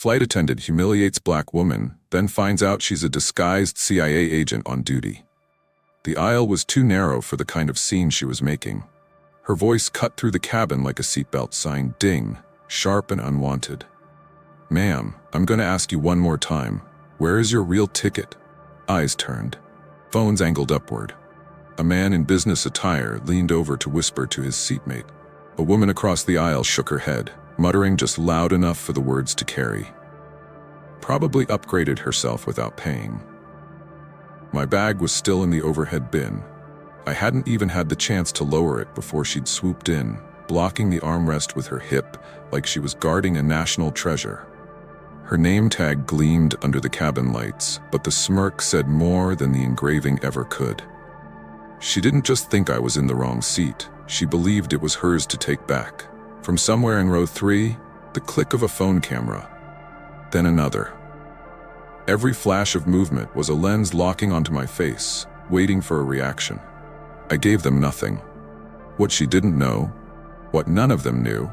Flight attendant humiliates black woman, then finds out she's a disguised CIA agent on duty. The aisle was too narrow for the kind of scene she was making. Her voice cut through the cabin like a seatbelt sign, ding, sharp and unwanted. "Ma'am, I'm gonna ask you one more time. Where is your real ticket?" Eyes turned. Phones angled upward. A man in business attire leaned over to whisper to his seatmate. A woman across the aisle shook her head, muttering just loud enough for the words to carry. Probably upgraded herself without paying. My bag was still in the overhead bin. I hadn't even had the chance to lower it before she'd swooped in, blocking the armrest with her hip like she was guarding a national treasure. Her name tag gleamed under the cabin lights, but the smirk said more than the engraving ever could. She didn't just think I was in the wrong seat, she believed it was hers to take back. From somewhere in row 3, the click of a phone camera. Then another. Every flash of movement was a lens locking onto my face, waiting for a reaction. I gave them nothing. What she didn't know, what none of them knew,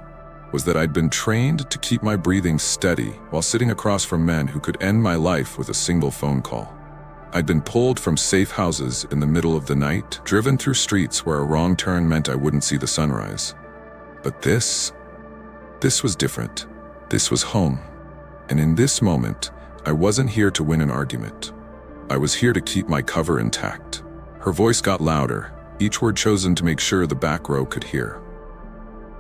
was that I'd been trained to keep my breathing steady while sitting across from men who could end my life with a single phone call. I'd been pulled from safe houses in the middle of the night, driven through streets where a wrong turn meant I wouldn't see the sunrise. But this was different. This was home. And in this moment, I wasn't here to win an argument. I was here to keep my cover intact. Her voice got louder, each word chosen to make sure the back row could hear.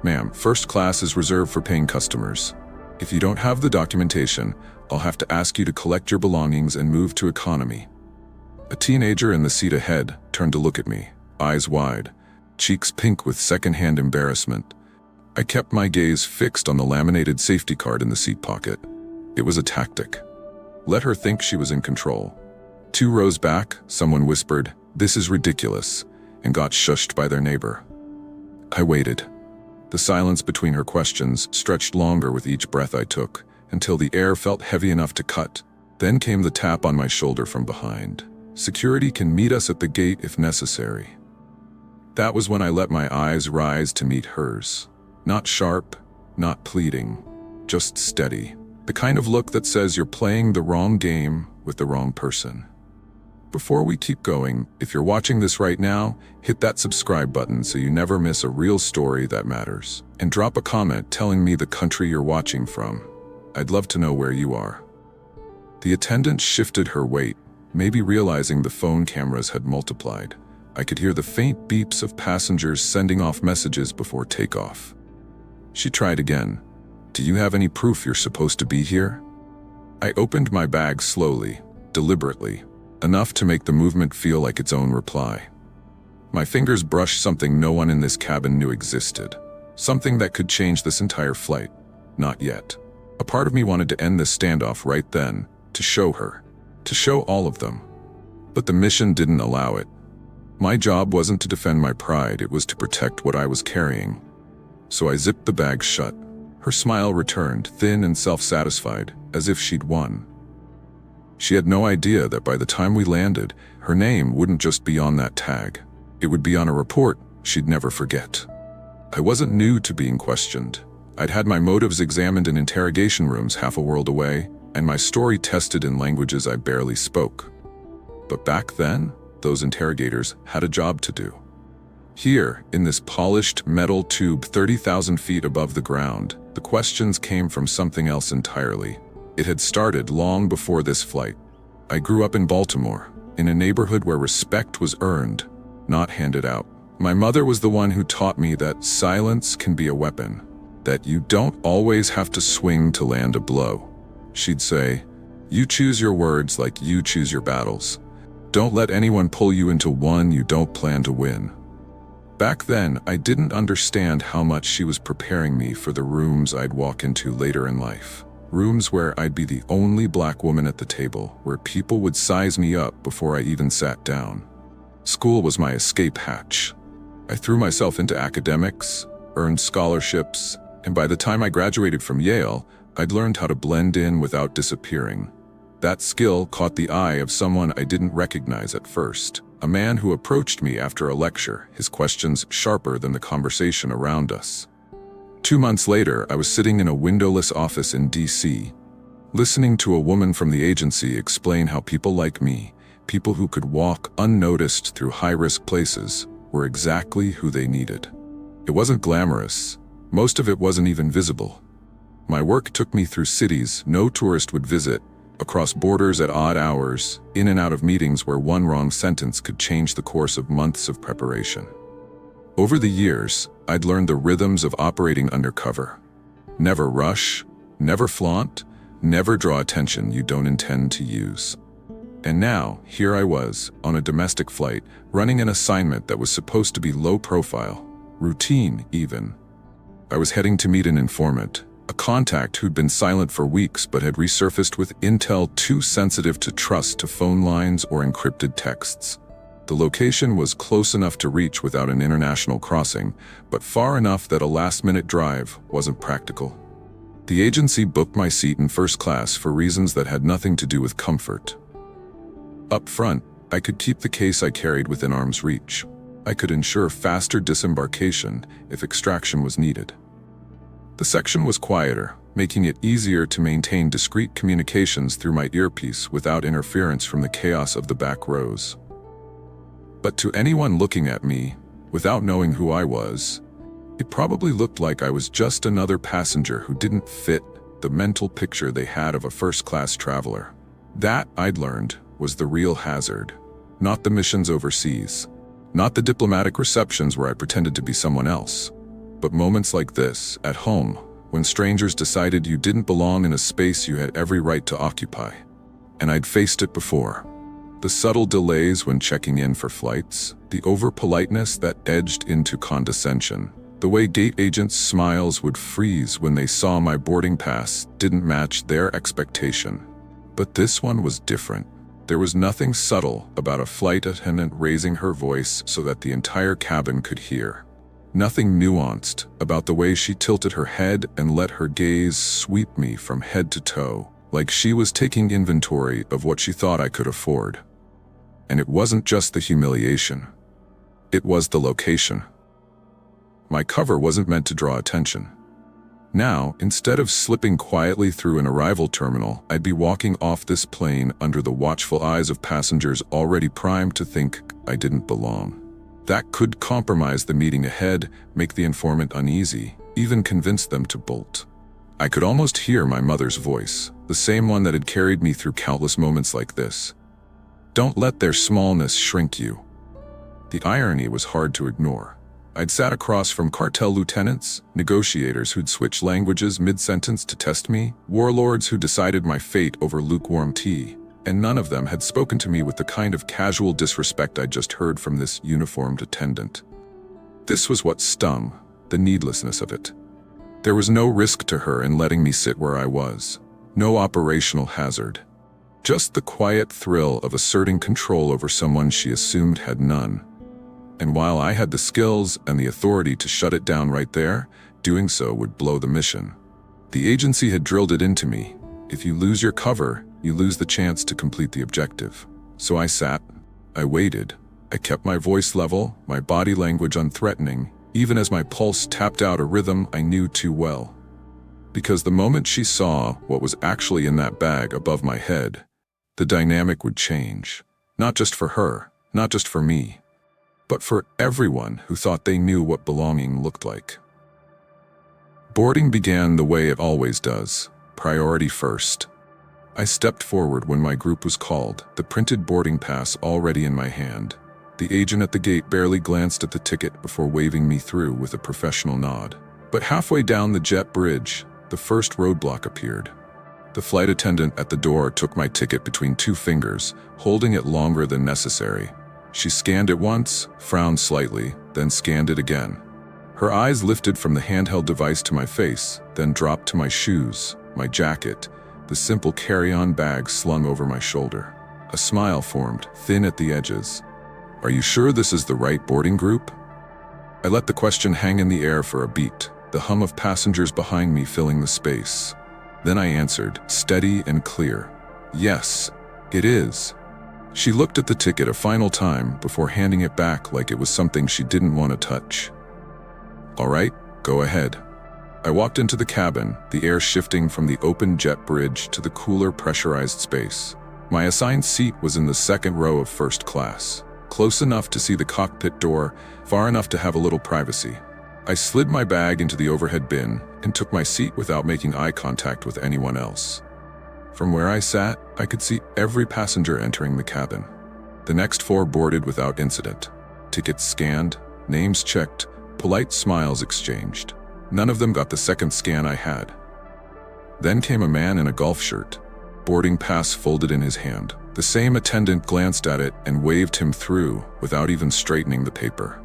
"Ma'am, first class is reserved for paying customers. If you don't have the documentation, I'll have to ask you to collect your belongings and move to economy." A teenager in the seat ahead turned to look at me, eyes wide, cheeks pink with secondhand embarrassment. I kept my gaze fixed on the laminated safety card in the seat pocket. It was a tactic. Let her think she was in control. 2 rows back, someone whispered, "This is ridiculous," and got shushed by their neighbor. I waited. The silence between her questions stretched longer with each breath I took, until the air felt heavy enough to cut. Then came the tap on my shoulder from behind. "Security can meet us at the gate if necessary." That was when I let my eyes rise to meet hers. Not sharp, not pleading, just steady. The kind of look that says you're playing the wrong game with the wrong person. Before we keep going, if you're watching this right now, hit that subscribe button so you never miss a real story that matters. And drop a comment telling me the country you're watching from. I'd love to know where you are. The attendant shifted her weight, maybe realizing the phone cameras had multiplied. I could hear the faint beeps of passengers sending off messages before takeoff. She tried again. "Do you have any proof you're supposed to be here?" I opened my bag slowly, deliberately, enough to make the movement feel like its own reply. My fingers brushed something no one in this cabin knew existed. Something that could change this entire flight. Not yet. A part of me wanted to end this standoff right then, to show her. To show all of them. But the mission didn't allow it. My job wasn't to defend my pride, it was to protect what I was carrying. So I zipped the bag shut. Her smile returned, thin and self-satisfied, as if she'd won. She had no idea that by the time we landed, her name wouldn't just be on that tag. It would be on a report she'd never forget. I wasn't new to being questioned. I'd had my motives examined in interrogation rooms half a world away, and my story tested in languages I barely spoke. But back then, those interrogators had a job to do. Here, in this polished metal tube 30,000 feet above the ground, the questions came from something else entirely. It had started long before this flight. I grew up in Baltimore, in a neighborhood where respect was earned, not handed out. My mother was the one who taught me that silence can be a weapon, that you don't always have to swing to land a blow. She'd say, "You choose your words like you choose your battles. Don't let anyone pull you into one you don't plan to win." Back then, I didn't understand how much she was preparing me for the rooms I'd walk into later in life. Rooms where I'd be the only black woman at the table, where people would size me up before I even sat down. School was my escape hatch. I threw myself into academics, earned scholarships, and by the time I graduated from Yale, I'd learned how to blend in without disappearing. That skill caught the eye of someone I didn't recognize at first. A man who approached me after a lecture, his questions sharper than the conversation around us. 2 months later, I was sitting in a windowless office in DC. Listening to a woman from the agency explain how people like me, people who could walk unnoticed through high-risk places, were exactly who they needed. It wasn't glamorous. Most of it wasn't even visible. My work took me through cities no tourist would visit, across borders at odd hours, in and out of meetings where one wrong sentence could change the course of months of preparation. Over the years, I'd learned the rhythms of operating undercover. Never rush, never flaunt, never draw attention you don't intend to use. And now, here I was, on a domestic flight, running an assignment that was supposed to be low profile, routine even. I was heading to meet an informant, a contact who'd been silent for weeks but had resurfaced with intel too sensitive to trust to phone lines or encrypted texts. The location was close enough to reach without an international crossing, but far enough that a last-minute drive wasn't practical. The agency booked my seat in first class for reasons that had nothing to do with comfort. Up front, I could keep the case I carried within arm's reach. I could ensure faster disembarkation if extraction was needed. The section was quieter, making it easier to maintain discreet communications through my earpiece without interference from the chaos of the back rows. But to anyone looking at me, without knowing who I was, it probably looked like I was just another passenger who didn't fit the mental picture they had of a first-class traveler. That, I'd learned, was the real hazard, not the missions overseas, not the diplomatic receptions where I pretended to be someone else, but moments like this, at home, when strangers decided you didn't belong in a space you had every right to occupy. And I'd faced it before. The subtle delays when checking in for flights, the over-politeness that edged into condescension, the way gate agents' smiles would freeze when they saw my boarding pass didn't match their expectation. But this one was different. There was nothing subtle about a flight attendant raising her voice so that the entire cabin could hear. Nothing nuanced about the way she tilted her head and let her gaze sweep me from head to toe, like she was taking inventory of what she thought I could afford. And it wasn't just the humiliation. It was the location. My cover wasn't meant to draw attention. Now, instead of slipping quietly through an arrival terminal, I'd be walking off this plane under the watchful eyes of passengers already primed to think I didn't belong. That could compromise the meeting ahead, make the informant uneasy, even convince them to bolt. I could almost hear my mother's voice, the same one that had carried me through countless moments like this. Don't let their smallness shrink you. The irony was hard to ignore. I'd sat across from cartel lieutenants, negotiators who'd switch languages mid-sentence to test me, warlords who decided my fate over lukewarm tea, and none of them had spoken to me with the kind of casual disrespect I'd just heard from this uniformed attendant. This was what stung, the needlessness of it. There was no risk to her in letting me sit where I was, no operational hazard. Just the quiet thrill of asserting control over someone she assumed had none. And while I had the skills and the authority to shut it down right there, doing so would blow the mission. The agency had drilled it into me. If you lose your cover, you lose the chance to complete the objective. So I sat, I waited, I kept my voice level, my body language unthreatening, even as my pulse tapped out a rhythm I knew too well. Because the moment she saw what was actually in that bag above my head, the dynamic would change. Not just for her, not just for me, but for everyone who thought they knew what belonging looked like. Boarding began the way it always does, priority first. I stepped forward when my group was called, the printed boarding pass already in my hand. The agent at the gate barely glanced at the ticket before waving me through with a professional nod. But halfway down the jet bridge, the first roadblock appeared. The flight attendant at the door took my ticket between two fingers, holding it longer than necessary. She scanned it once, frowned slightly, then scanned it again. Her eyes lifted from the handheld device to my face, then dropped to my shoes, my jacket, the simple carry-on bag slung over my shoulder. A smile formed, thin at the edges. "Are you sure this is the right boarding group?" I let the question hang in the air for a beat, the hum of passengers behind me filling the space. Then I answered, steady and clear, "Yes, it is." She looked at the ticket a final time before handing it back like it was something she didn't want to touch. "All right, go ahead." I walked into the cabin, the air shifting from the open jet bridge to the cooler pressurized space. My assigned seat was in the second row of first class, close enough to see the cockpit door, far enough to have a little privacy. I slid my bag into the overhead bin and took my seat without making eye contact with anyone else. From where I sat, I could see every passenger entering the cabin. The next 4 boarded without incident. Tickets scanned, names checked, polite smiles exchanged. None of them got the second scan I had. Then came a man in a golf shirt, boarding pass folded in his hand. The same attendant glanced at it and waved him through without even straightening the paper.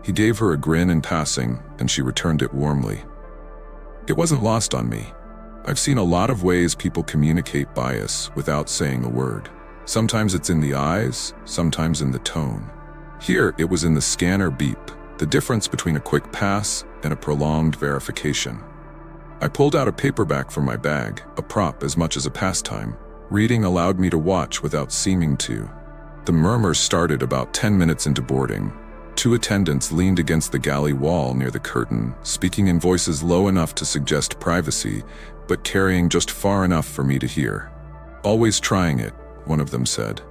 He gave her a grin in passing, and she returned it warmly. It wasn't lost on me. I've seen a lot of ways people communicate bias without saying a word. Sometimes it's in the eyes, sometimes in the tone. Here, it was in the scanner beep, the difference between a quick pass and a prolonged verification. I pulled out a paperback from my bag, a prop as much as a pastime. Reading allowed me to watch without seeming to. The murmurs started about 10 minutes into boarding. 2 attendants leaned against the galley wall near the curtain, speaking in voices low enough to suggest privacy, but carrying just far enough for me to hear. "Always trying it," one of them said.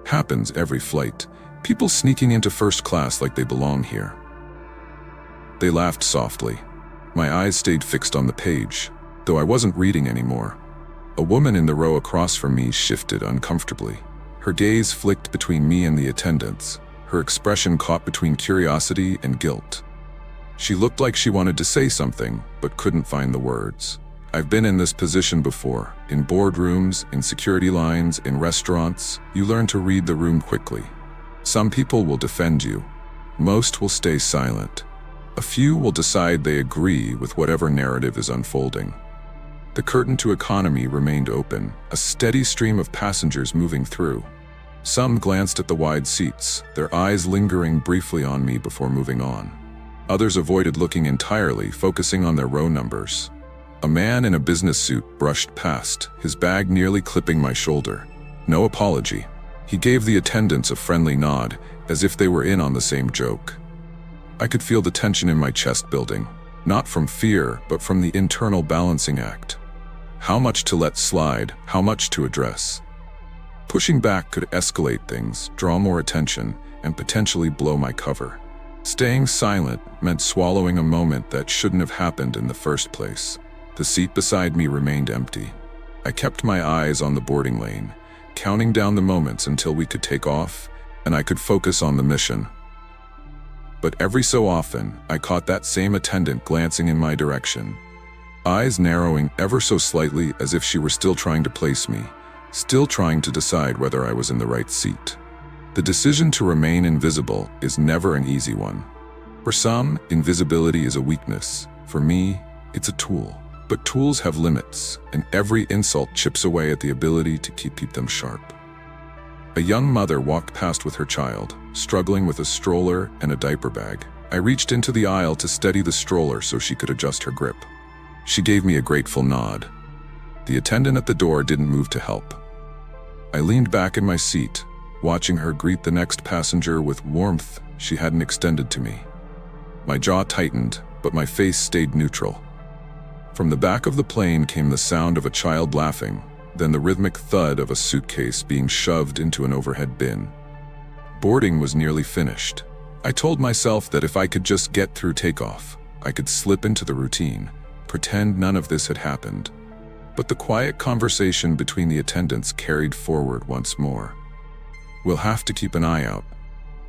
Happens every flight. People sneaking into first class like they belong here." They laughed softly. My eyes stayed fixed on the page, though I wasn't reading anymore. A woman in the row across from me shifted uncomfortably. Her gaze flicked between me and the attendants, her expression caught between curiosity and guilt. She looked like she wanted to say something, but couldn't find the words. I've been in this position before, in boardrooms, in security lines, in restaurants. You learn to read the room quickly. Some people will defend you. Most will stay silent. A few will decide they agree with whatever narrative is unfolding. The curtain to economy remained open, a steady stream of passengers moving through. Some glanced at the wide seats, their eyes lingering briefly on me before moving on. Others avoided looking entirely, focusing on their row numbers. A man in a business suit brushed past, his bag nearly clipping my shoulder. No apology. He gave the attendants a friendly nod, as if they were in on the same joke. I could feel the tension in my chest building, not from fear, but from the internal balancing act. How much to let slide, how much to address. Pushing back could escalate things, draw more attention, and potentially blow my cover. Staying silent meant swallowing a moment that shouldn't have happened in the first place. The seat beside me remained empty. I kept my eyes on the boarding lane, counting down the moments until we could take off, and I could focus on the mission. But every so often, I caught that same attendant glancing in my direction, eyes narrowing ever so slightly as if she were still trying to place me, still trying to decide whether I was in the right seat. The decision to remain invisible is never an easy one. For some, invisibility is a weakness. For me, it's a tool. But tools have limits, and every insult chips away at the ability to keep them sharp. A young mother walked past with her child, struggling with a stroller and a diaper bag. I reached into the aisle to steady the stroller so she could adjust her grip. She gave me a grateful nod. The attendant at the door didn't move to help. I leaned back in my seat, watching her greet the next passenger with warmth she hadn't extended to me. My jaw tightened, but my face stayed neutral. From the back of the plane came the sound of a child laughing, then the rhythmic thud of a suitcase being shoved into an overhead bin. Boarding was nearly finished. I told myself that if I could just get through takeoff, I could slip into the routine, pretend none of this had happened. But the quiet conversation between the attendants carried forward once more. We'll have to keep an eye out.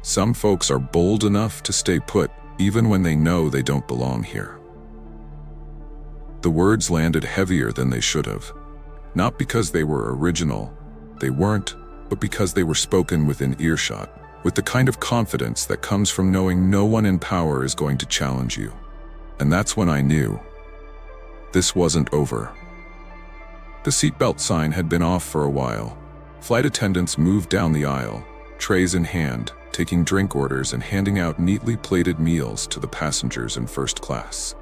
Some folks are bold enough to stay put, even when they know they don't belong here. The words landed heavier than they should have. Not because they were original, they weren't, but because they were spoken within earshot, with the kind of confidence that comes from knowing no one in power is going to challenge you. And that's when I knew. This wasn't over. The seatbelt sign had been off for a while. Flight attendants moved down the aisle, trays in hand, taking drink orders and handing out neatly plated meals to the passengers in first class.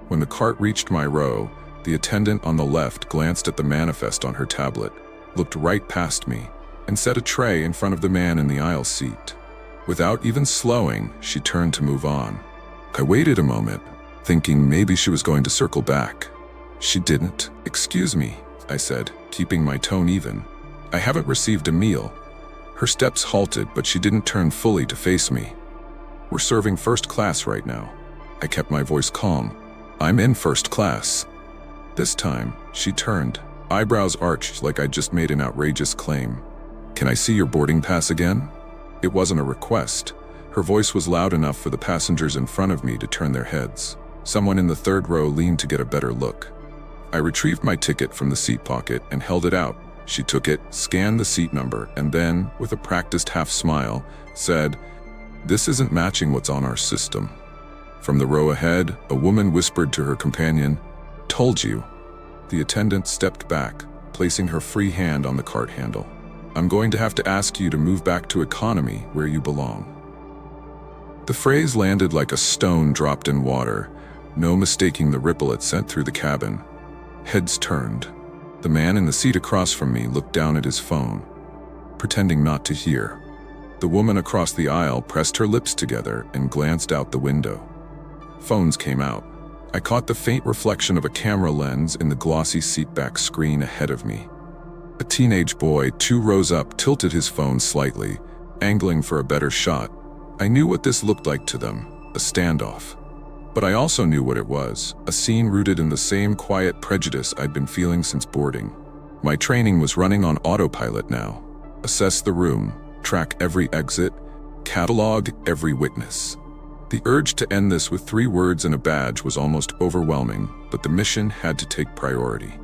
When the cart reached my row, the attendant on the left glanced at the manifest on her tablet, looked right past me, and set a tray in front of the man in the aisle seat. Without even slowing, she turned to move on. I waited a moment, thinking maybe she was going to circle back. She didn't. "Excuse me," I said, keeping my tone even. "I haven't received a meal." Her steps halted, but she didn't turn fully to face me. "We're serving first class right now." I kept my voice calm. "I'm in first class." This time, she turned, eyebrows arched like I'd just made an outrageous claim. "Can I see your boarding pass again?" It wasn't a request. Her voice was loud enough for the passengers in front of me to turn their heads. Someone in the third row leaned to get a better look. I retrieved my ticket from the seat pocket and held it out. She took it, scanned the seat number, and then, with a practiced half smile, said, "This isn't matching what's on our system." From the row ahead, a woman whispered to her companion, "Told you." The attendant stepped back, placing her free hand on the cart handle. "I'm going to have to ask you to move back to economy where you belong." The phrase landed like a stone dropped in water, no mistaking the ripple it sent through the cabin. Heads turned. The man in the seat across from me looked down at his phone, pretending not to hear. The woman across the aisle pressed her lips together and glanced out the window. Phones came out. I caught the faint reflection of a camera lens in the glossy seatback screen ahead of me. A teenage boy 2 rows up tilted his phone slightly, angling for a better shot. I knew what this looked like to them, a standoff. But I also knew what it was, a scene rooted in the same quiet prejudice I'd been feeling since boarding. My training was running on autopilot now. Assess the room, track every exit, catalog every witness. The urge to end this with 3 words and a badge was almost overwhelming, but the mission had to take priority.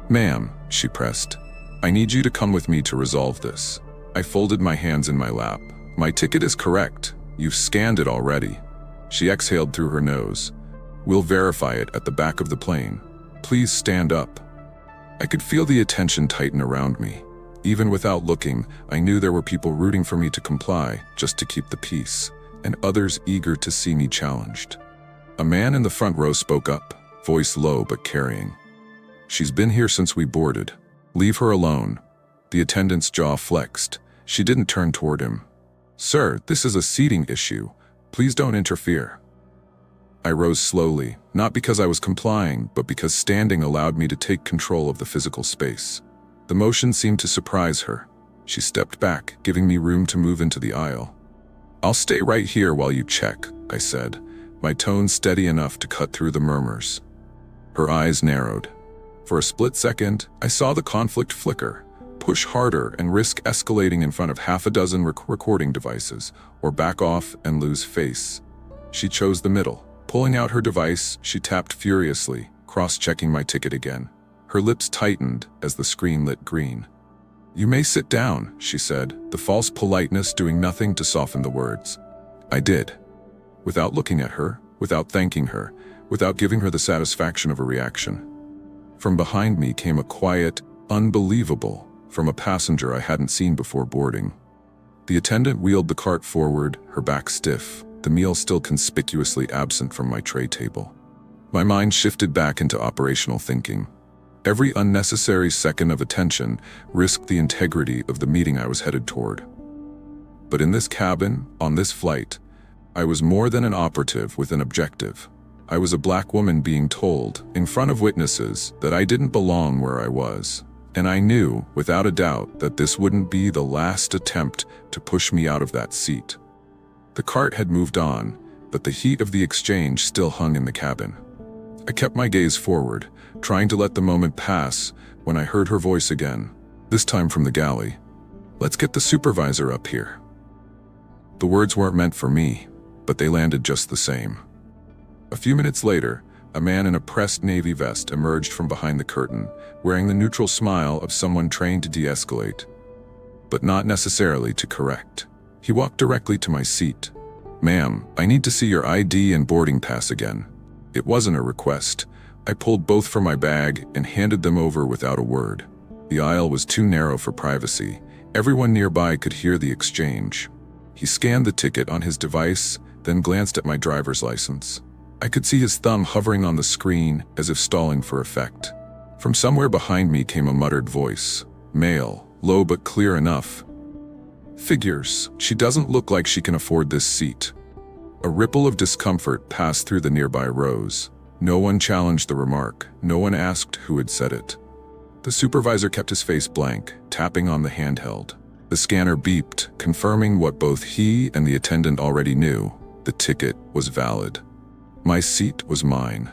"Ma'am," she pressed, "I need you to come with me to resolve this." I folded my hands in my lap. "My ticket is correct. You've scanned it already." She exhaled through her nose. "We'll verify it at the back of the plane. Please stand up." I could feel the attention tighten around me. Even without looking, I knew there were people rooting for me to comply, just to keep the peace, and others eager to see me challenged. A man in the front row spoke up, voice low but carrying. "She's been here since we boarded. Leave her alone." The attendant's jaw flexed. She didn't turn toward him. "Sir, this is a seating issue. Please don't interfere." I rose slowly, not because I was complying, but because standing allowed me to take control of the physical space. The motion seemed to surprise her. She stepped back, giving me room to move into the aisle. "I'll stay right here while you check," I said, my tone steady enough to cut through the murmurs. Her eyes narrowed. For a split second, I saw the conflict flicker. Push harder and risk escalating in front of half a dozen recording devices, or back off and lose face. She chose the middle. Pulling out her device, she tapped furiously, cross-checking my ticket again. Her lips tightened as the screen lit green. "You may sit down," she said, the false politeness doing nothing to soften the words. I did. Without looking at her, without thanking her, without giving her the satisfaction of a reaction. From behind me came a quiet, "Unbelievable," from a passenger I hadn't seen before boarding. The attendant wheeled the cart forward, her back stiff, the meal still conspicuously absent from my tray table. My mind shifted back into operational thinking. Every unnecessary second of attention risked the integrity of the meeting I was headed toward. But in this cabin, on this flight, I was more than an operative with an objective. I was a black woman being told, in front of witnesses, that I didn't belong where I was. And I knew, without a doubt, that this wouldn't be the last attempt to push me out of that seat. The cart had moved on, but the heat of the exchange still hung in the cabin. I kept my gaze forward, trying to let the moment pass, when I heard her voice again, this time from the galley. "Let's get the supervisor up here." The words weren't meant for me, but they landed just the same. A few minutes later, a man in a pressed navy vest emerged from behind the curtain, wearing the neutral smile of someone trained to de-escalate, but not necessarily to correct. He walked directly to my seat. "Ma'am, I need to see your ID and boarding pass again." It wasn't a request. I pulled both from my bag and handed them over without a word. The aisle was too narrow for privacy. Everyone nearby could hear the exchange. He scanned the ticket on his device, then glanced at my driver's license. I could see his thumb hovering on the screen as if stalling for effect. From somewhere behind me came a muttered voice. Male, low but clear enough. "Figures, she doesn't look like she can afford this seat." A ripple of discomfort passed through the nearby rows. No one challenged the remark. No one asked who had said it. The supervisor kept his face blank, tapping on the handheld. The scanner beeped, confirming what both he and the attendant already knew. The ticket was valid. My seat was mine.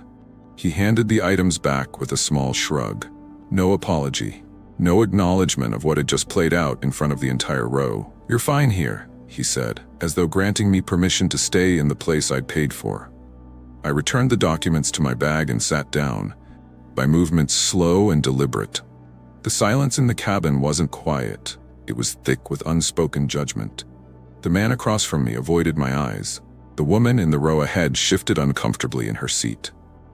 He handed the items back with a small shrug. No apology. No acknowledgement of what had just played out in front of the entire row. "You're fine here," he said, as though granting me permission to stay in the place I'd paid for. I returned the documents to my bag and sat down, my movements slow and deliberate. The silence in the cabin wasn't quiet. It was thick with unspoken judgment. The man across from me avoided my eyes. The woman in the row ahead shifted uncomfortably in her seat.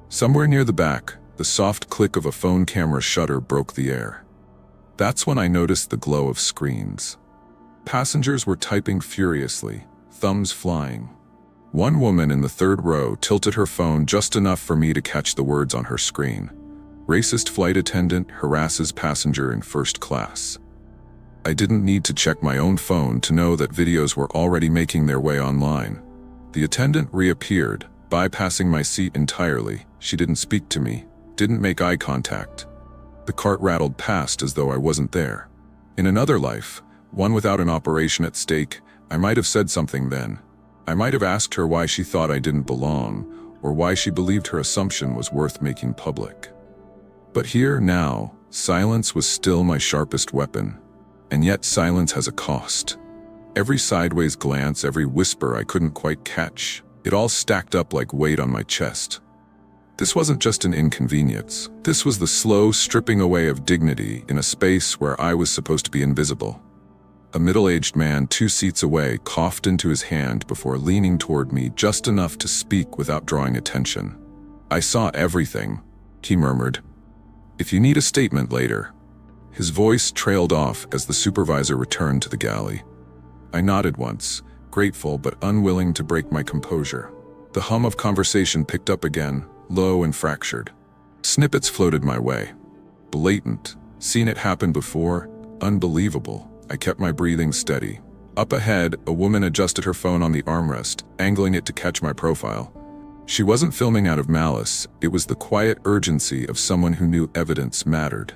Somewhere near the back, the soft click of a phone camera shutter broke the air. That's when I noticed the glow of screens. Passengers were typing furiously, thumbs flying. One woman in the third row tilted her phone just enough for me to catch the words on her screen. "Racist flight attendant harasses passenger in first class." I didn't need to check my own phone to know that videos were already making their way online. The attendant reappeared, bypassing my seat entirely. She didn't speak to me, didn't make eye contact. The cart rattled past as though I wasn't there. In another life, one without an operation at stake, I might have said something then. I might have asked her why she thought I didn't belong, or why she believed her assumption was worth making public. But here, now, silence was still my sharpest weapon. And yet silence has a cost. Every sideways glance, every whisper I couldn't quite catch, it all stacked up like weight on my chest. This wasn't just an inconvenience. This was the slow stripping away of dignity in a space where I was supposed to be invisible. A middle-aged man 2 seats away coughed into his hand before leaning toward me just enough to speak without drawing attention. "I saw everything," he murmured. "If you need a statement later." His voice trailed off as the supervisor returned to the galley. I nodded once, grateful but unwilling to break my composure. The hum of conversation picked up again, low and fractured. Snippets floated my way. Blatant. Seen it happen before. Unbelievable. I kept my breathing steady. Up ahead, a woman adjusted her phone on the armrest, angling it to catch my profile. She wasn't filming out of malice. It was the quiet urgency of someone who knew evidence mattered.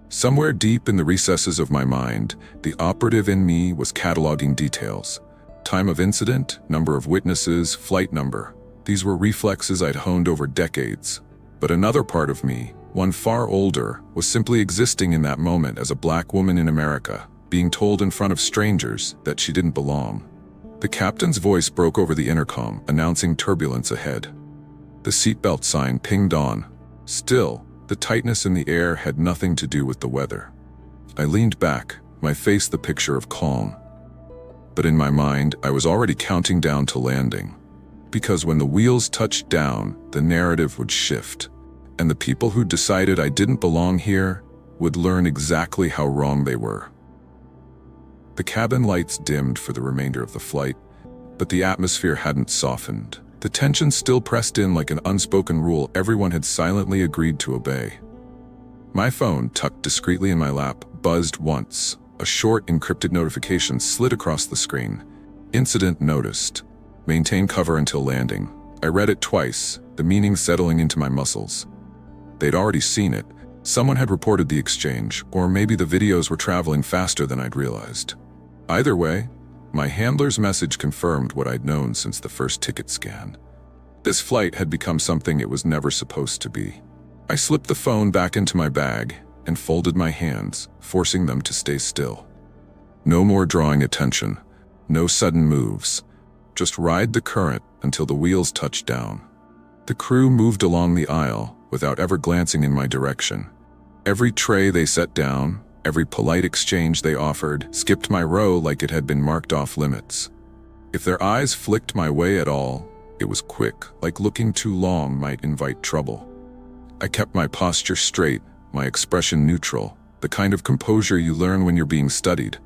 Somewhere deep in the recesses of my mind, the operative in me was cataloging details. Time of incident, number of witnesses, flight number. These were reflexes I'd honed over decades. But another part of me, one far older, was simply existing in that moment as a black woman in America, being told in front of strangers that she didn't belong. The captain's voice broke over the intercom, announcing turbulence ahead. The seatbelt sign pinged on. Still, the tightness in the air had nothing to do with the weather. I leaned back, my face the picture of calm. But in my mind, I was already counting down to landing. Because when the wheels touched down, the narrative would shift. And the people who decided I didn't belong here would learn exactly how wrong they were. The cabin lights dimmed for the remainder of the flight, but the atmosphere hadn't softened. The tension still pressed in like an unspoken rule everyone had silently agreed to obey. My phone, tucked discreetly in my lap, buzzed once. A short, encrypted notification slid across the screen. Incident noticed. Maintain cover until landing. I read it twice, the meaning settling into my muscles. They'd already seen it. Someone had reported the exchange, or maybe the videos were traveling faster than I'd realized. Either way, my handler's message confirmed what I'd known since the first ticket scan. This flight had become something it was never supposed to be. I slipped the phone back into my bag and folded my hands, forcing them to stay still. No more drawing attention, no sudden moves. Just ride the current until the wheels touched down. The crew moved along the aisle without ever glancing in my direction. Every tray they set down, every polite exchange they offered, skipped my row like it had been marked off limits. If their eyes flicked my way at all, it was quick, like looking too long might invite trouble. I kept my posture straight, my expression neutral, the kind of composure you learn when you're being studied.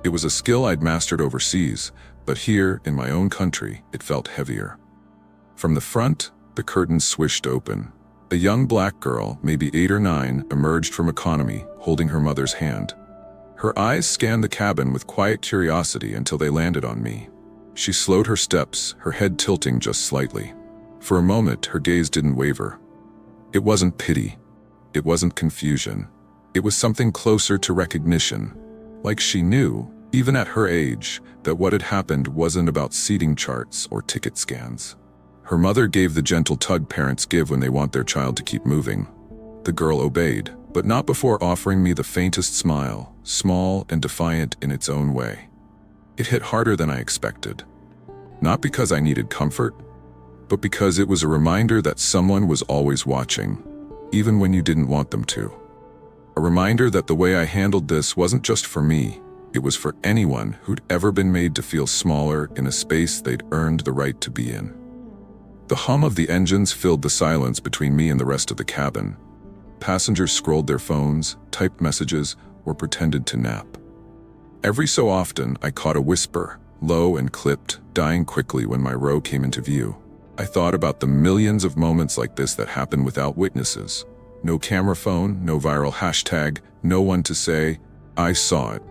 It was a skill I'd mastered overseas, but here, in my own country, it felt heavier. From the front, the curtains swished open. A young black girl, maybe 8 or 9, emerged from economy, holding her mother's hand. Her eyes scanned the cabin with quiet curiosity until they landed on me. She slowed her steps, her head tilting just slightly. For a moment, her gaze didn't waver. It wasn't pity. It wasn't confusion. It was something closer to recognition. Like she knew, even at her age, that what had happened wasn't about seating charts or ticket scans. Her mother gave the gentle tug parents give when they want their child to keep moving. The girl obeyed, but not before offering me the faintest smile, small and defiant in its own way. It hit harder than I expected. Not because I needed comfort, but because it was a reminder that someone was always watching, even when you didn't want them to. A reminder that the way I handled this wasn't just for me, it was for anyone who'd ever been made to feel smaller in a space they'd earned the right to be in. The hum of the engines filled the silence between me and the rest of the cabin. Passengers scrolled their phones, typed messages, or pretended to nap. Every so often, I caught a whisper, low and clipped, dying quickly when my row came into view. I thought about the millions of moments like this that happen without witnesses. No camera phone, no viral hashtag, no one to say, "I saw it."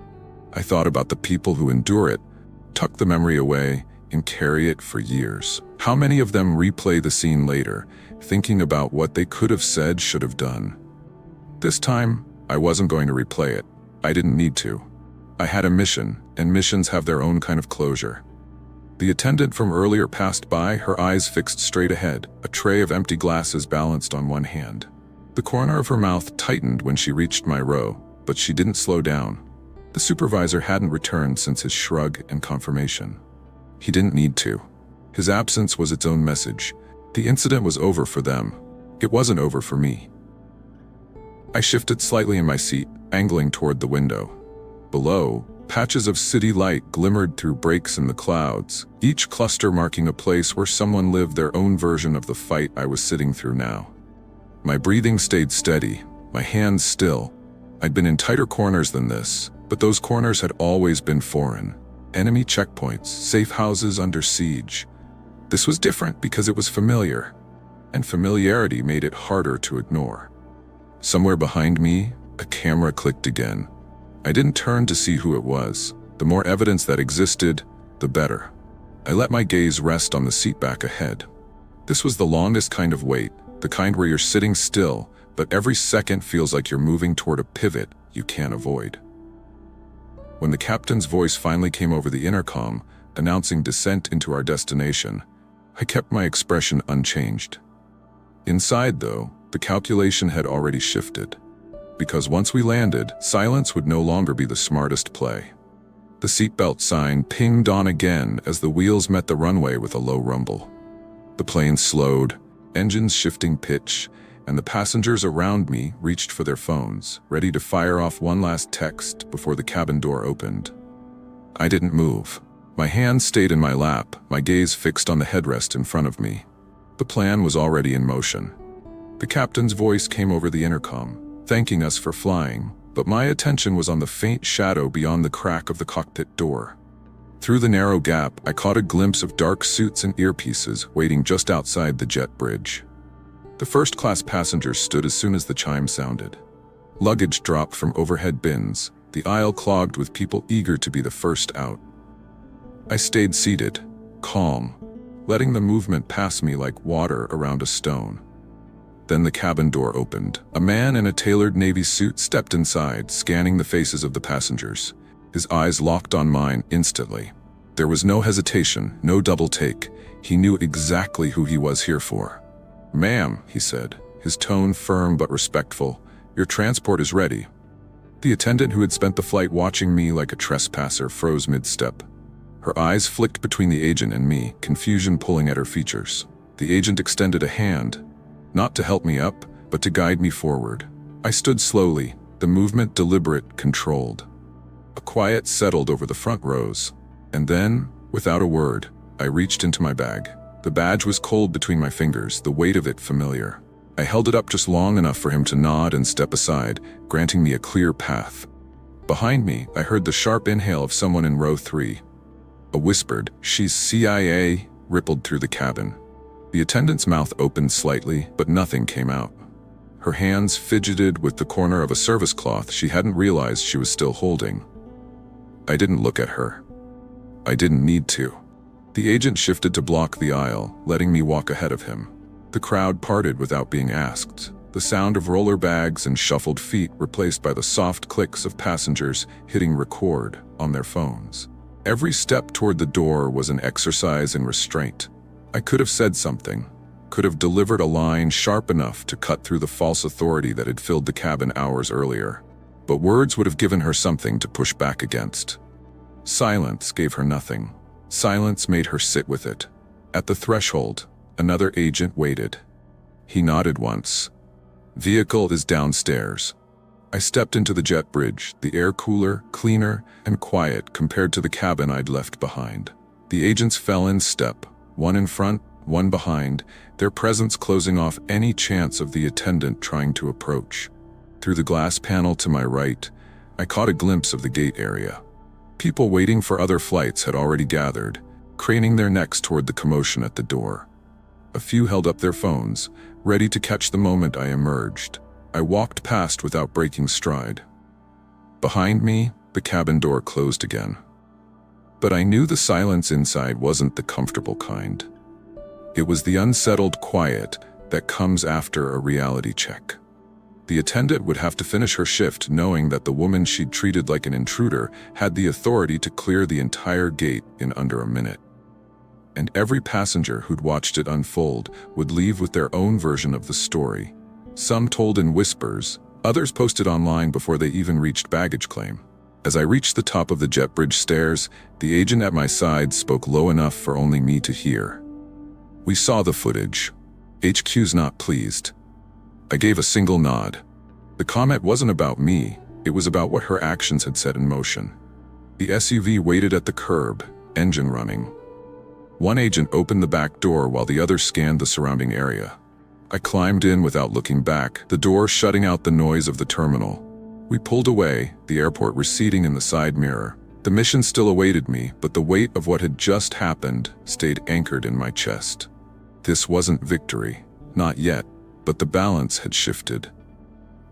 I thought about the people who endure it, tuck the memory away, and carry it for years. How many of them replay the scene later, thinking about what they could have said, should have done? This time, I wasn't going to replay it. I didn't need to. I had a mission, and missions have their own kind of closure. The attendant from earlier passed by, her eyes fixed straight ahead, a tray of empty glasses balanced on one hand. The corner of her mouth tightened when she reached my row, but she didn't slow down. The supervisor hadn't returned since his shrug and confirmation. He didn't need to. His absence was its own message. The incident was over for them. It wasn't over for me. I shifted slightly in my seat, angling toward the window. Below, patches of city light glimmered through breaks in the clouds, each cluster marking a place where someone lived their own version of the fight I was sitting through now. My breathing stayed steady, my hands still. I'd been in tighter corners than this, but those corners had always been foreign. Enemy checkpoints, safe houses under siege. This was different because it was familiar, and familiarity made it harder to ignore. Somewhere behind me, a camera clicked again. I didn't turn to see who it was. The more evidence that existed, the better. I let my gaze rest on the seat back ahead. This was the longest kind of wait, the kind where you're sitting still, but every second feels like you're moving toward a pivot you can't avoid. When the captain's voice finally came over the intercom, announcing descent into our destination, I kept my expression unchanged. Inside, though, the calculation had already shifted. Because once we landed, silence would no longer be the smartest play. The seatbelt sign pinged on again as the wheels met the runway with a low rumble. The plane slowed, engines shifting pitch, and the passengers around me reached for their phones, ready to fire off one last text before the cabin door opened. I didn't move. My hands stayed in my lap, my gaze fixed on the headrest in front of me. The plan was already in motion. The captain's voice came over the intercom, thanking us for flying, but my attention was on the faint shadow beyond the crack of the cockpit door. Through the narrow gap, I caught a glimpse of dark suits and earpieces waiting just outside the jet bridge. The first-class passengers stood as soon as the chime sounded. Luggage dropped from overhead bins, the aisle clogged with people eager to be the first out. I stayed seated, calm, letting the movement pass me like water around a stone. Then the cabin door opened. A man in a tailored navy suit stepped inside, scanning the faces of the passengers. His eyes locked on mine instantly. There was no hesitation, no double take. He knew exactly who he was here for. "Ma'am," he said, his tone firm but respectful, "your transport is ready." The attendant who had spent the flight watching me like a trespasser froze mid-step. Her eyes flicked between the agent and me, confusion pulling at her features. The agent extended a hand, not to help me up, but to guide me forward. I stood slowly, the movement deliberate, controlled. A quiet settled over the front rows, and then, without a word, I reached into my bag. The badge was cold between my fingers, the weight of it familiar. I held it up just long enough for him to nod and step aside, granting me a clear path. Behind me, I heard the sharp inhale of someone in row 3. A whispered, "She's CIA," rippled through the cabin. The attendant's mouth opened slightly, but nothing came out. Her hands fidgeted with the corner of a service cloth she hadn't realized she was still holding. I didn't look at her. I didn't need to. The agent shifted to block the aisle, letting me walk ahead of him. The crowd parted without being asked. The sound of roller bags and shuffled feet replaced by the soft clicks of passengers hitting record on their phones. Every step toward the door was an exercise in restraint. I could have said something, could have delivered a line sharp enough to cut through the false authority that had filled the cabin hours earlier. But words would have given her something to push back against. Silence gave her nothing. Silence made her sit with it. At the threshold, another agent waited. He nodded once. "Vehicle is downstairs." I stepped into the jet bridge, the air cooler, cleaner, and quiet compared to the cabin I'd left behind. The agents fell in step, one in front, one behind, their presence closing off any chance of the attendant trying to approach. Through the glass panel to my right, I caught a glimpse of the gate area. People waiting for other flights had already gathered, craning their necks toward the commotion at the door. A few held up their phones, ready to catch the moment I emerged. I walked past without breaking stride. Behind me, the cabin door closed again. But I knew the silence inside wasn't the comfortable kind. It was the unsettled quiet that comes after a reality check. The attendant would have to finish her shift knowing that the woman she'd treated like an intruder had the authority to clear the entire gate in under a minute. And every passenger who'd watched it unfold would leave with their own version of the story. Some told in whispers, others posted online before they even reached baggage claim. As I reached the top of the jet bridge stairs, the agent at my side spoke low enough for only me to hear. "We saw the footage. HQ's not pleased." I gave a single nod. The comment wasn't about me, it was about what her actions had set in motion. The SUV waited at the curb, engine running. One agent opened the back door while the other scanned the surrounding area. I climbed in without looking back, the door shutting out the noise of the terminal. We pulled away, the airport receding in the side mirror. The mission still awaited me, but the weight of what had just happened stayed anchored in my chest. This wasn't victory, not yet, but the balance had shifted.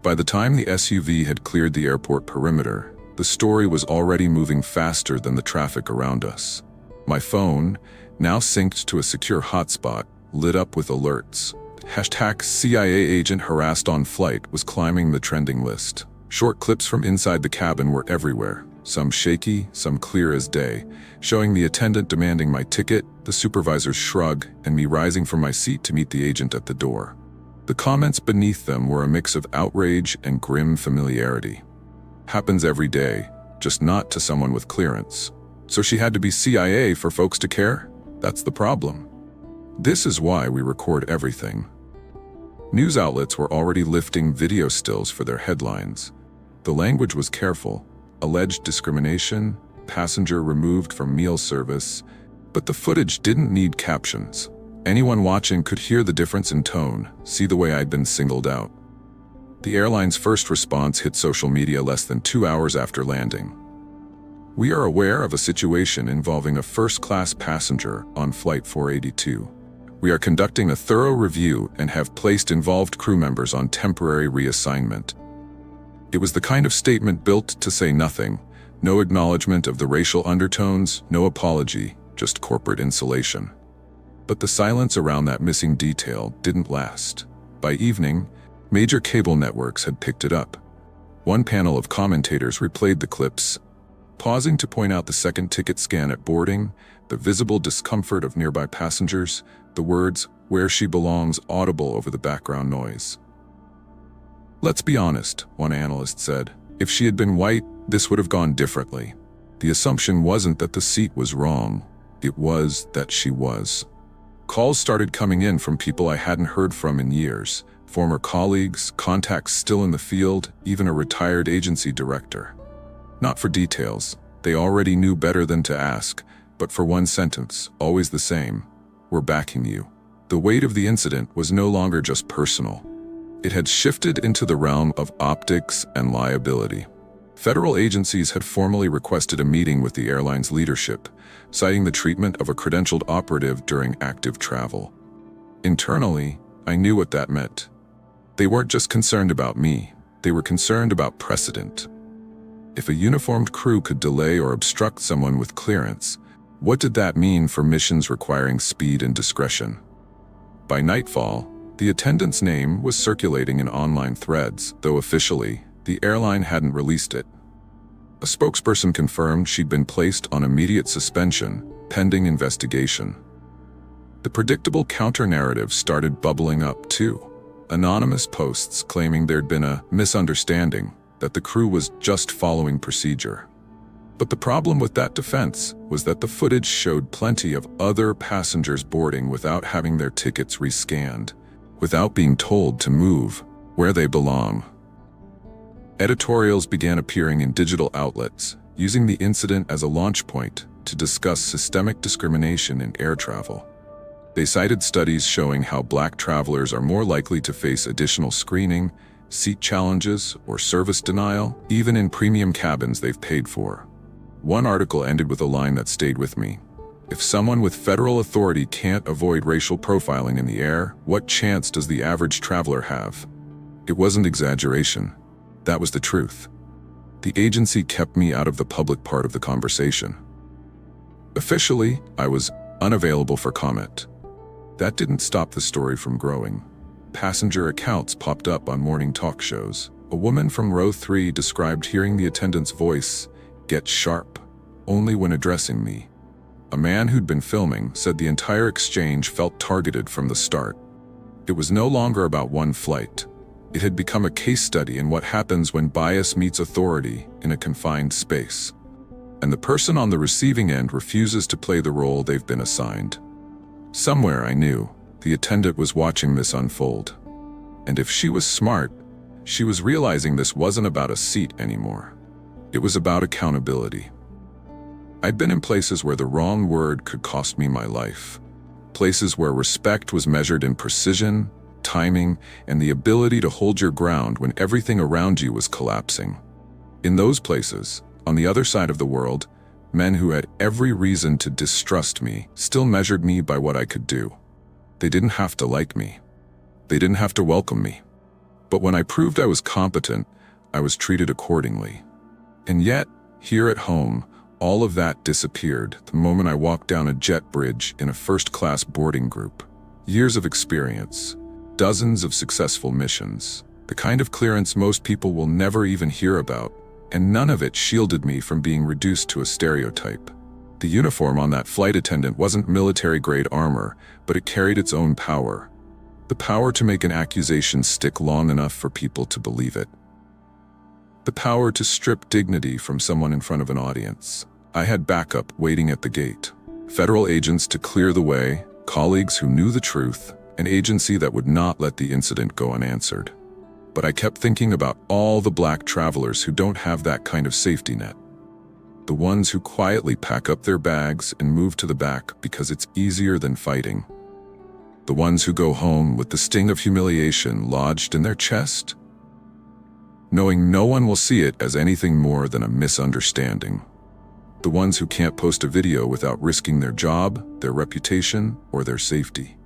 By the time the SUV had cleared the airport perimeter, the story was already moving faster than the traffic around us. My phone, now synced to a secure hotspot, lit up with alerts. #CIA agent harassed on flight was climbing the trending list. Short clips from inside the cabin were everywhere, some shaky, some clear as day, showing the attendant demanding my ticket, the supervisor's shrug, and me rising from my seat to meet the agent at the door. The comments beneath them were a mix of outrage and grim familiarity. Happens every day, just not to someone with clearance. So she had to be CIA for folks to care? That's the problem. This is why we record everything. News outlets were already lifting video stills for their headlines. The language was careful. Alleged discrimination, passenger removed from meal service, but the footage didn't need captions. Anyone watching could hear the difference in tone, see the way I'd been singled out. The airline's first response hit social media less than 2 hours after landing. "We are aware of a situation involving a first-class passenger on Flight 482. We are conducting a thorough review and have placed involved crew members on temporary reassignment." It was the kind of statement built to say nothing, no acknowledgement of the racial undertones, no apology, just corporate insulation. But the silence around that missing detail didn't last. By evening, major cable networks had picked it up. One panel of commentators replayed the clips, pausing to point out the second ticket scan at boarding, the visible discomfort of nearby passengers, the words, "where she belongs," audible over the background noise. "Let's be honest," one analyst said. "If she had been white, this would have gone differently." The assumption wasn't that the seat was wrong, it was that she was. Calls started coming in from people I hadn't heard from in years, former colleagues, contacts still in the field, even a retired agency director. Not for details, they already knew better than to ask, but for one sentence, always the same: "We're backing you." The weight of the incident was no longer just personal. It had shifted into the realm of optics and liability. Federal agencies had formally requested a meeting with the airline's leadership, citing the treatment of a credentialed operative during active travel. Internally, I knew what that meant. They weren't just concerned about me, they were concerned about precedent. If a uniformed crew could delay or obstruct someone with clearance, What did that mean for missions requiring speed and discretion? By nightfall, the attendant's name was circulating in online threads, though officially, the airline hadn't released it. A spokesperson confirmed she'd been placed on immediate suspension, pending investigation. The predictable counter-narrative started bubbling up too. Anonymous posts claiming there'd been a misunderstanding, that the crew was just following procedure. But the problem with that defense was that the footage showed plenty of other passengers boarding without having their tickets rescanned, without being told to move where they belong. Editorials began appearing in digital outlets, using the incident as a launch point to discuss systemic discrimination in air travel. They cited studies showing how Black travelers are more likely to face additional screening, seat challenges, or service denial, even in premium cabins they've paid for. One article ended with a line that stayed with me. If someone with federal authority can't avoid racial profiling in the air, what chance does the average traveler have? It wasn't exaggeration. That was the truth. The agency kept me out of the public part of the conversation. Officially, I was unavailable for comment. That didn't stop the story from growing. Passenger accounts popped up on morning talk shows. A woman from row 3 described hearing the attendant's voice get sharp only when addressing me. A man who'd been filming said the entire exchange felt targeted from the start. It was no longer about one flight. It had become a case study in what happens when bias meets authority in a confined space. And the person on the receiving end refuses to play the role they've been assigned. Somewhere I knew the attendant was watching this unfold. And if she was smart, she was realizing this wasn't about a seat anymore. It was about accountability. I'd been in places where the wrong word could cost me my life. Places where respect was measured in precision, timing, and the ability to hold your ground when everything around you was collapsing. In those places, on the other side of the world, men who had every reason to distrust me still measured me by what I could do. They didn't have to like me. They didn't have to welcome me. But when I proved I was competent, I was treated accordingly. And yet, here at home, all of that disappeared the moment I walked down a jet bridge in a first-class boarding group. Years of experience, dozens of successful missions, the kind of clearance most people will never even hear about, and none of it shielded me from being reduced to a stereotype. The uniform on that flight attendant wasn't military-grade armor, but it carried its own power. The power to make an accusation stick long enough for people to believe it. The power to strip dignity from someone in front of an audience. I had backup waiting at the gate. Federal agents to clear the way, colleagues who knew the truth, an agency that would not let the incident go unanswered. But I kept thinking about all the Black travelers who don't have that kind of safety net. The ones who quietly pack up their bags and move to the back because it's easier than fighting. The ones who go home with the sting of humiliation lodged in their chest, knowing no one will see it as anything more than a misunderstanding. The ones who can't post a video without risking their job, their reputation, or their safety.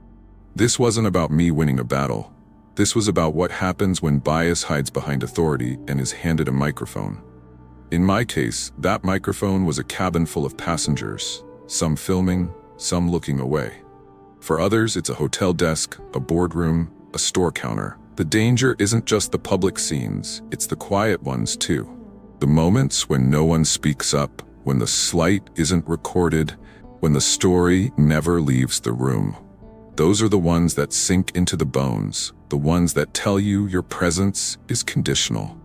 This wasn't about me winning a battle. This was about what happens when bias hides behind authority and is handed a microphone. In my case, that microphone was a cabin full of passengers, some filming, some looking away. For others, it's a hotel desk, a boardroom, a store counter. The danger isn't just the public scenes, it's the quiet ones too. The moments when no one speaks up, when the slight isn't recorded, when the story never leaves the room. Those are the ones that sink into the bones, the ones that tell you your presence is conditional.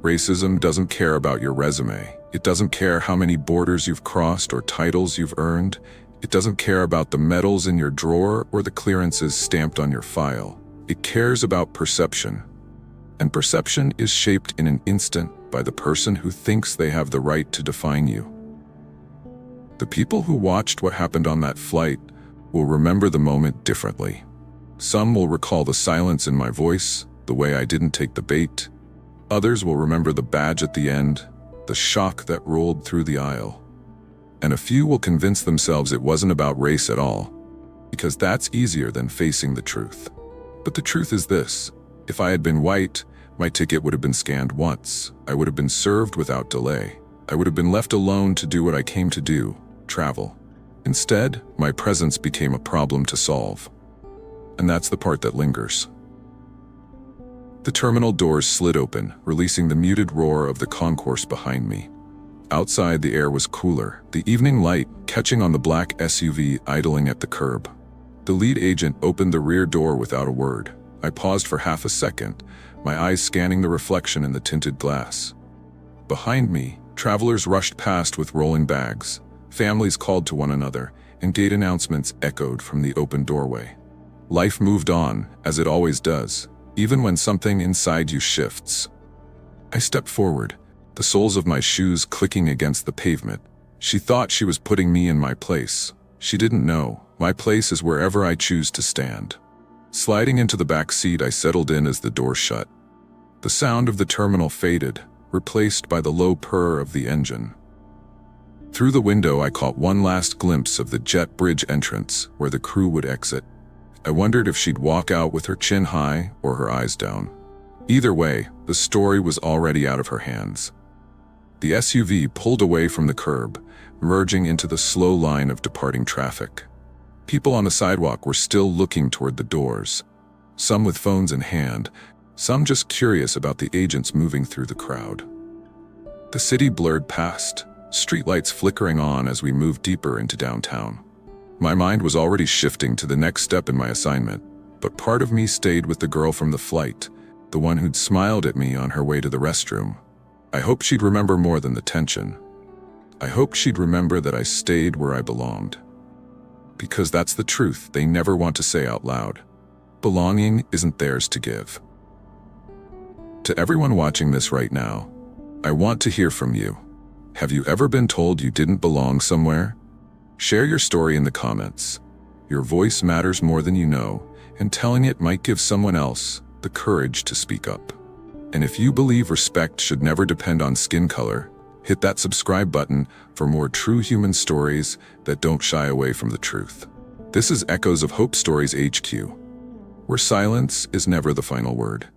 Racism doesn't care about your resume. It doesn't care how many borders you've crossed or titles you've earned. It doesn't care about the medals in your drawer or the clearances stamped on your file. It cares about perception. And perception is shaped in an instant by the person who thinks they have the right to define you. The people who watched what happened on that flight will remember the moment differently. Some will recall the silence in my voice, the way I didn't take the bait. Others will remember the badge at the end, the shock that rolled through the aisle. And a few will convince themselves it wasn't about race at all, because that's easier than facing the truth. But the truth is this: if I had been white, my ticket would have been scanned once. I would have been served without delay. I would have been left alone to do what I came to do, travel. Instead, my presence became a problem to solve. And that's the part that lingers. The terminal doors slid open, releasing the muted roar of the concourse behind me. Outside, the air was cooler, the evening light catching on the black SUV idling at the curb. The lead agent opened the rear door without a word. I paused for half a second, my eyes scanning the reflection in the tinted glass. Behind me, travelers rushed past with rolling bags. Families called to one another, and gate announcements echoed from the open doorway. Life moved on, as it always does, even when something inside you shifts. I stepped forward, the soles of my shoes clicking against the pavement. She thought she was putting me in my place. She didn't know. My place is wherever I choose to stand. Sliding into the back seat, I settled in as the door shut. The sound of the terminal faded, replaced by the low purr of the engine. Through the window, I caught one last glimpse of the jet bridge entrance, where the crew would exit. I wondered if she'd walk out with her chin high or her eyes down. Either way, the story was already out of her hands. The SUV pulled away from the curb, merging into the slow line of departing traffic. People on the sidewalk were still looking toward the doors, some with phones in hand, some just curious about the agents moving through the crowd. The city blurred past, streetlights flickering on as we moved deeper into downtown. My mind was already shifting to the next step in my assignment, but part of me stayed with the girl from the flight, the one who'd smiled at me on her way to the restroom. I hoped she'd remember more than the tension. I hoped she'd remember that I stayed where I belonged. Because that's the truth they never want to say out loud. Belonging isn't theirs to give. To everyone watching this right now, I want to hear from you. Have you ever been told you didn't belong somewhere? Share your story in the comments. Your voice matters more than you know, and telling it might give someone else the courage to speak up. And if you believe respect should never depend on skin color, hit that subscribe button for more true human stories that don't shy away from the truth. This is Echoes of Hope Stories HQ, where silence is never the final word.